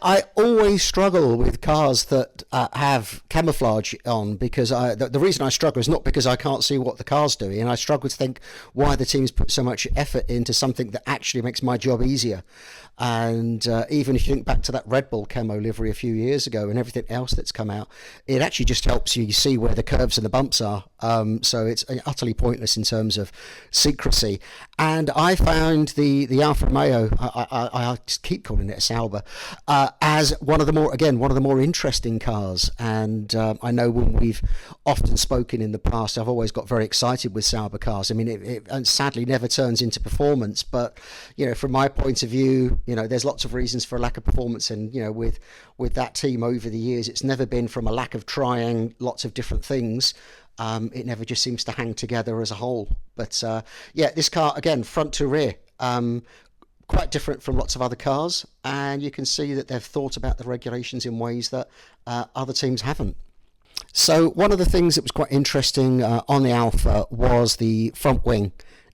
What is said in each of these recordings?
I always struggle with cars that have camouflage on, because the reason I struggle is not because I can't see what the car's doing, and I struggle to think why the teams put so much effort into something that actually makes my job easier. And even if you think back to that Red Bull camo livery a few years ago and everything else that's come out, it actually just helps you see where the curves and the bumps are. So it's utterly pointless in terms of secrecy. And I found the Alfa Romeo, I just keep calling it a Sauber, as one of the more interesting cars. And I know when we've often spoken in the past, I've always got very excited with Sauber cars. I mean, it sadly never turns into performance, but from my point of view, there's lots of reasons for a lack of performance, and with that team over the years, it's never been from a lack of trying lots of different things. It never just seems to hang together as a whole. But this car, again, front to rear, quite different from lots of other cars, and you can see that they've thought about the regulations in ways that other teams haven't. So one of the things that was quite interesting on the Alfa was the front wing.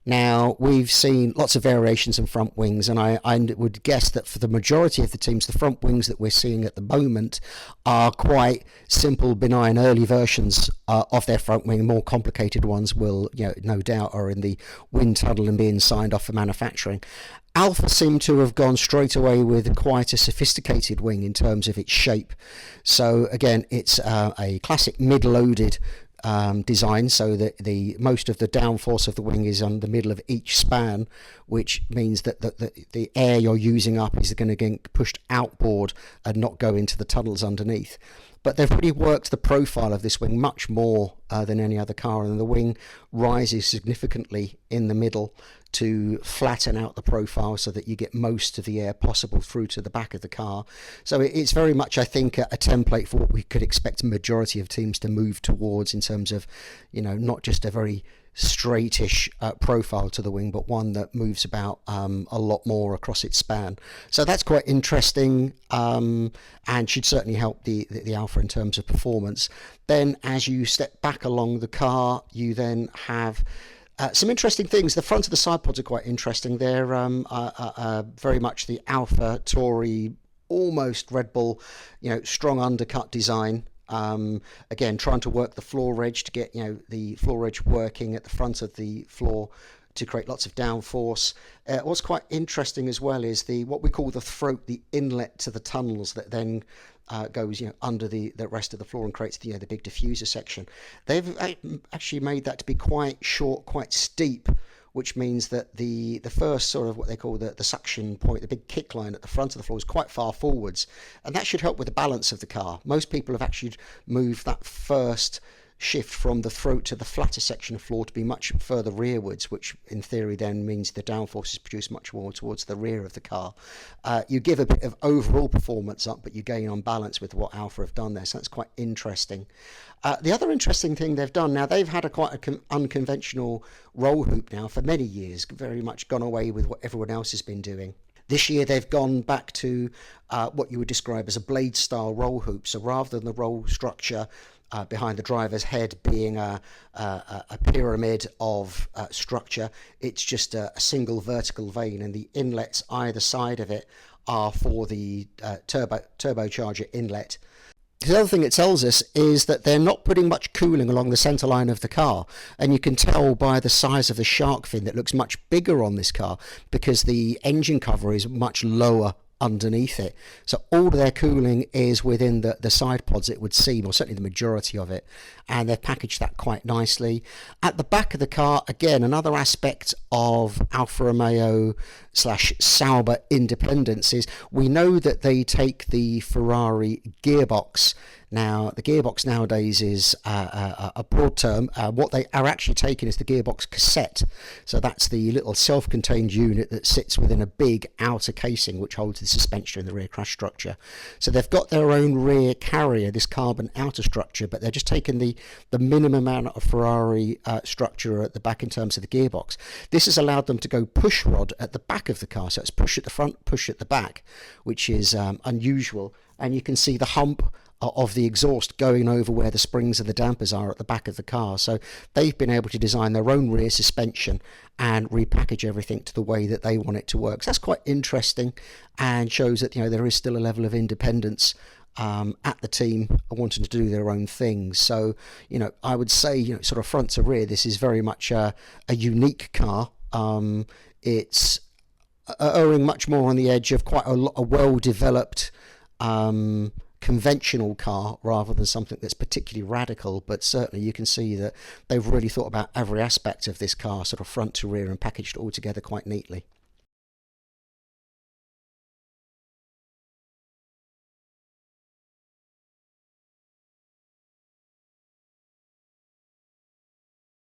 Now, we've seen lots of variations in front wings, and I would guess that for the majority of the teams, the front wings that we're seeing at the moment are quite simple, benign, early versions of their front wing. More complicated ones will, no doubt, are in the wind tunnel and being signed off for manufacturing. Alfa seem to have gone straight away with quite a sophisticated wing in terms of its shape. So again, it's a classic mid-loaded design, so that most of the downforce of the wing is on the middle of each span, which means that the air you're using up is going to get pushed outboard and not go into the tunnels underneath. But they've really worked the profile of this wing much more than any other car, and the wing rises significantly in the middle to flatten out the profile so that you get most of the air possible through to the back of the car. So it's very much, I think, a template for what we could expect a majority of teams to move towards in terms of, not just a very straightish profile to the wing, but one that moves about a lot more across its span. So that's quite interesting, and should certainly help the Alfa in terms of performance. Then as you step back along the car, you then have some interesting things. The front of the side pods are quite interesting. They're very much the Alfa Tauri, almost Red Bull, strong undercut design. Again, trying to work the floor edge to get the floor edge working at the front of the floor to create lots of downforce. What's quite interesting as well is what we call the throat, the inlet to the tunnels that then goes under the rest of the floor and creates the big diffuser section. They've actually made that to be quite short, quite steep, which means that the first sort of what they call the suction point, the big kick line at the front of the floor, is quite far forwards, and that should help with the balance of the car. Most people have actually moved that first shift from the throat to the flatter section of floor to be much further rearwards, which in theory then means the downforce is produced much more towards the rear of the car. You give a bit of overall performance up, but you gain on balance with what Alfa have done there, so that's quite interesting. The other interesting thing they've done, now they've had quite an unconventional roll hoop now for many years, very much gone away with what everyone else has been doing. This year they've gone back to what you would describe as a blade style roll hoop. So rather than the roll structure behind the driver's head being a pyramid of structure, it's just a single vertical vein, and the inlets either side of it are for the turbocharger inlet. The other thing it tells us is that they're not putting much cooling along the centre line of the car, and you can tell by the size of the shark fin that looks much bigger on this car because the engine cover is much lower underneath it. So all of their cooling is within the side pods, it would seem, or certainly the majority of it, and they've packaged that quite nicely. At the back of the car, again, another aspect of Alfa Romeo / Sauber independence is we know that they take the Ferrari gearbox. Now, the gearbox nowadays is a broad term. What they are actually taking is the gearbox cassette. So that's the little self-contained unit that sits within a big outer casing which holds the suspension and the rear crash structure. So they've got their own rear carrier, this carbon outer structure, but they're just taking the minimum amount of Ferrari structure at the back in terms of the gearbox. This has allowed them to go push rod at the back of the car. So it's push at the front, push at the back, which is unusual. And you can see the hump of the exhaust going over where the springs and the dampers are at the back of the car. So they've been able to design their own rear suspension and repackage everything to the way that they want it to work. So that's quite interesting, and shows that, you know, there is still a level of independence at the team wanting to do their own things. So, you know, I would say, you know, sort of front to rear, this is very much a unique car. It's erring much more on the edge of quite a well-developed conventional car rather than something that's particularly radical, but certainly you can see that they've really thought about every aspect of this car, sort of front to rear, and packaged it all together quite neatly.